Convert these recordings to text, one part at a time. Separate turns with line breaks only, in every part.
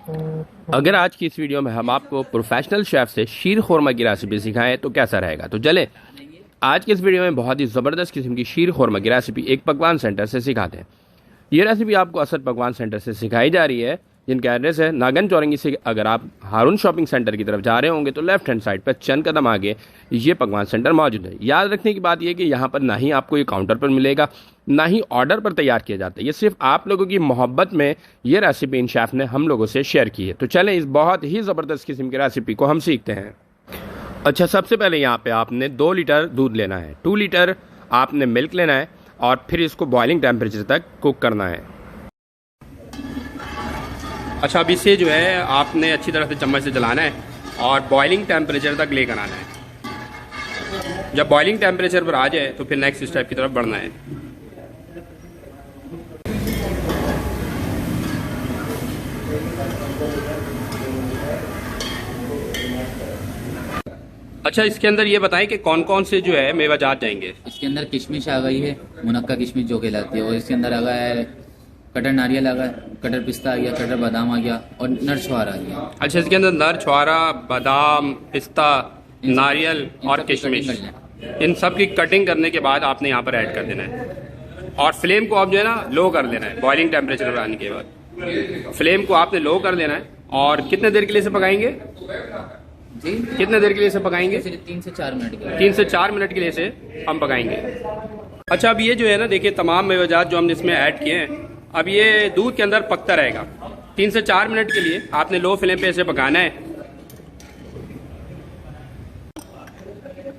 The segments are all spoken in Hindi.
अगर आज की इस वीडियो में हम आपको प्रोफेशनल शेफ से शीर खोरमा की रेसिपी सिखाएं तो कैसा रहेगा। तो चले आज की इस वीडियो में बहुत ही ज़बरदस्त किस्म की शीर खोरमा की रेसिपी एक पकवान सेंटर से सिखाते हैं। ये रेसिपी आपको असद पकवान सेंटर से सिखाई जा रही है, जिनका एड्रेस है नागन चौरंगी से। अगर आप हारून शॉपिंग सेंटर की तरफ जा रहे होंगे तो लेफ्ट हैंड साइड पर चंद कदम आगे ये पकवान सेंटर मौजूद है। याद रखने की बात यह कि यहाँ पर ना ही आपको ये काउंटर पर मिलेगा, ना ही ऑर्डर पर तैयार किया जाता है। ये सिर्फ आप लोगों की मोहब्बत में ये रेसिपी इन शेफ ने हम लोगों से शेयर की है। तो चलें इस बहुत ही ज़बरदस्त किस्म की रेसिपी को हम सीखते हैं। अच्छा, सबसे पहले यहाँ पे आपने 2 लीटर दूध लेना है, 2 लीटर आपने मिल्क लेना है और फिर इसको बॉइलिंग टेम्परेचर तक कुक करना है। अच्छा, अब इसे जो है आपने अच्छी तरह से चम्मच से चलाना है और बॉइलिंग टेम्परेचर तक लेकर आना है। जब बॉइलिंग टेम्परेचर पर आ जाए तो फिर नेक्स्ट स्टेप की तरफ बढ़ना है। अच्छा, इसके अंदर ये बताएं कि कौन कौन से जो है मेवाजात जाएंगे।
इसके अंदर किशमिश आ गई है, मुनक्का किशमिश जो कहलाती है, और इसके अंदर आ गया है कटर नारियल आ गया, कटर पिस्ता आ गया, कटर बादाम आ गया और नर छुआरा आ गया।
अच्छा, इसके अंदर नर छुआरा, बादाम, पिस्ता, नारियल और किशमिश, इन सब की कटिंग करने के बाद आपने यहाँ पर ऐड कर देना है और फ्लेम को आप जो है ना लो कर देना है। बॉइलिंग टेम्परेचर पर आने के बाद फ्लेम को आपने लो कर देना है। और कितने देर के लिए इसे पकाएंगे
जी?
कितने देर के लिए इसे पकाएंगे?
3 से 4 मिनट के लिए।
3 से 4 मिनट के लिए इसे हम पकाएंगे। अच्छा, अब ये जो है ना, देखिए तमाम मेवाजात जो हमने इसमें ऐड किए हैं, अब ये दूध के अंदर पकता रहेगा। 3 से 4 मिनट के लिए आपने लो फ्लेम पे इसे पकाना है।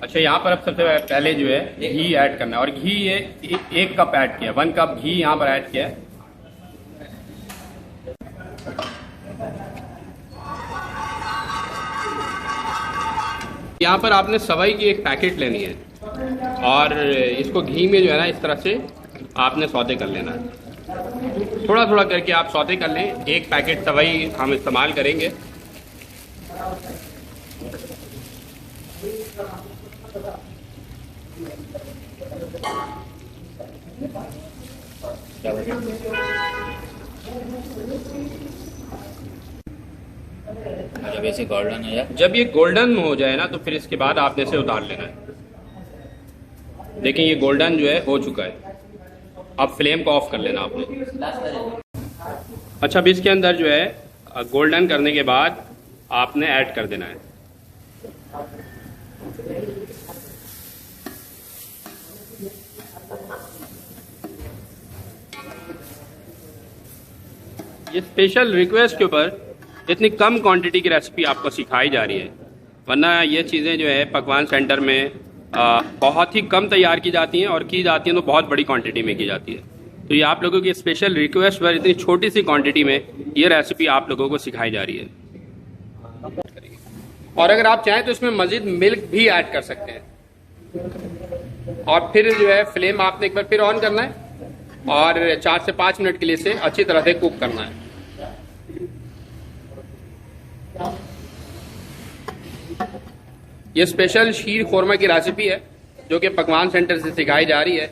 अच्छा, यहाँ पर अब सबसे पहले जो है घी ऐड करना है और घी ये 1 कप ऐड किया, 1 कप घी यहाँ पर ऐड किया है। यहाँ पर आपने सवाई की 1 पैकेट लेनी है और इसको घी में जो है ना इस तरह से आपने सौते कर लेना है। थोड़ा थोड़ा करके आप सौते कर लें। 1 पैकेट सवाई हम इस्तेमाल करेंगे।
जब ऐसे गोल्डन हो जाए,
जब ये गोल्डन हो जाए ना तो फिर इसके बाद आपने इसे उतार लेना है। देखिए ये गोल्डन जो है हो चुका है। अब फ्लेम को ऑफ कर लेना आपने। अच्छा, अब इसके अंदर जो है गोल्डन करने के बाद आपने ऐड कर देना है। ये स्पेशल रिक्वेस्ट के ऊपर इतनी कम क्वांटिटी की रेसिपी आपको सिखाई जा रही है, वरना ये चीज़ें जो है पकवान सेंटर में बहुत ही कम तैयार की जाती हैं और की जाती हैं तो बहुत बड़ी क्वांटिटी में की जाती है। तो ये आप लोगों की स्पेशल रिक्वेस्ट पर इतनी छोटी सी क्वांटिटी में ये रेसिपी आप लोगों को सिखाई जा रही है। और अगर आप चाहें तो इसमें मजीद मिल्क भी ऐड कर सकते हैं। और फिर जो है फ्लेम आपने एक बार फिर ऑन करना है और 4 से 5 मिनट के लिए इसे अच्छी तरह से कुक करना है। ये स्पेशल शीर खोरमा की रेसिपी है जो कि पकवान सेंटर से सिखाई जा रही है।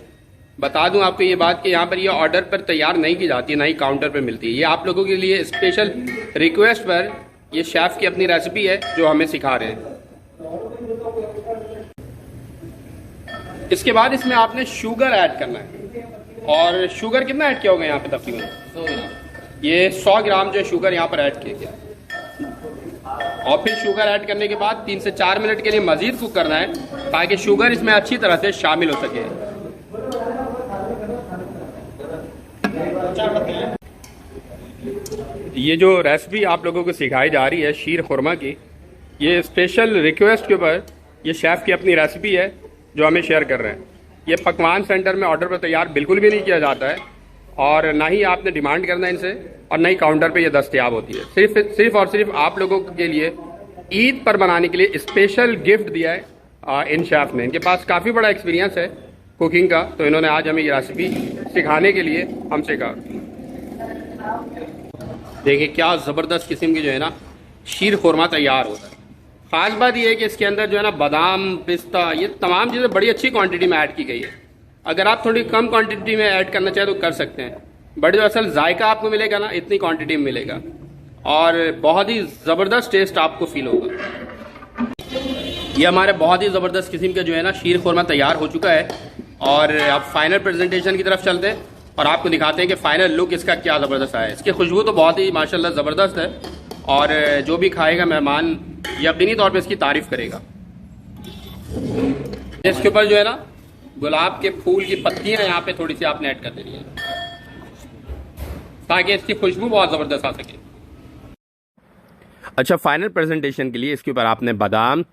बता दूं आपको ये बात कि यहाँ पर ये ऑर्डर पर तैयार नहीं की जाती है, ना ही काउंटर पर मिलती है। ये आप लोगों के लिए स्पेशल रिक्वेस्ट पर ये शेफ की अपनी रेसिपी है जो हमें सिखा रहे हैं। इसके बाद इसमें आपने शुगर ऐड करना है। और शुगर कितना ऐड किया होगा यहाँ पे? तकरीबन ये 100 ग्राम जो शुगर यहाँ पर ऐड किया गया। और फिर शुगर ऐड करने के बाद 3 से 4 मिनट के लिए मजीद कुक करना है ताकि शुगर इसमें अच्छी तरह से शामिल हो सके। ये जो रेसिपी आप लोगों को सिखाई जा रही है शीर खुरमा की, ये स्पेशल रिक्वेस्ट के ऊपर ये शेफ की अपनी रेसिपी है जो हमें शेयर कर रहे हैं। ये पकवान सेंटर में ऑर्डर पर तैयार बिल्कुल भी नहीं किया जाता है और ना ही आपने डिमांड करना है इनसे और ना ही काउंटर पे ये दस्तयाब होती है। सिर्फ और सिर्फ आप लोगों के लिए ईद पर बनाने के लिए स्पेशल गिफ्ट दिया है इन शेफ ने। इनके पास काफ़ी बड़ा एक्सपीरियंस है कुकिंग का, तो इन्होंने आज हमें ये रेसिपी सिखाने के लिए हमसे कहा। देखिए क्या ज़बरदस्त किस्म की जो है ना शीर खुरमा तैयार होता है। ख़ास बात यह है कि इसके अंदर जो है ना बादाम, पिस्ता, ये तमाम चीज़ें बड़ी अच्छी क्वांटिटी में ऐड की गई है। अगर आप थोड़ी कम क्वांटिटी में ऐड करना चाहें तो कर सकते हैं, बट जो असल जायका आपको मिलेगा ना इतनी क्वांटिटी में मिलेगा। और बहुत ही ज़बरदस्त टेस्ट आपको फील होगा। ये हमारे बहुत ही ज़बरदस्त किस्म का जो है ना शीर खुरमा तैयार हो चुका है और अब फाइनल प्रेजेंटेशन की तरफ चलते हैं और आपको दिखाते हैं कि फाइनल लुक इसका क्या ज़बरदस्त आया है। इसकी खुशबू तो बहुत ही माशाल्लाह ज़बरदस्त है और जो भी खाएगा मेहमान यकीनी तौर पे इसकी तारीफ़ करेगा। इसके ऊपर जो है ना गुलाब के फूल की पत्तियां यहाँ पे थोड़ी सी आपने ऐड कर देनी है ताकि इसकी खुशबू बहुत ज़बरदस्त आ सके। अच्छा, फाइनल प्रेजेंटेशन के लिए इसके ऊपर आपने बादाम,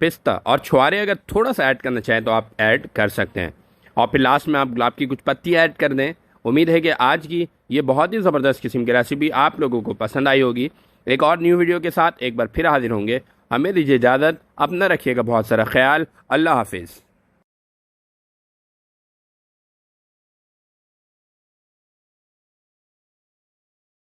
पिस्ता और छुआरे अगर थोड़ा सा ऐड करना चाहें तो आप ऐड कर सकते हैं और फिर लास्ट में आप गुलाब की कुछ पत्ती ऐड कर दें। उम्मीद है कि आज की ये बहुत ही ज़बरदस्त किस्म की रेसिपी आप लोगों को पसंद आई होगी। एक और न्यू वीडियो के साथ एक बार फिर हाजिर होंगे। हमें दीजिए इजाज़त, अपना रखिएगा बहुत सारा ख्याल। अल्लाह हाफिज़।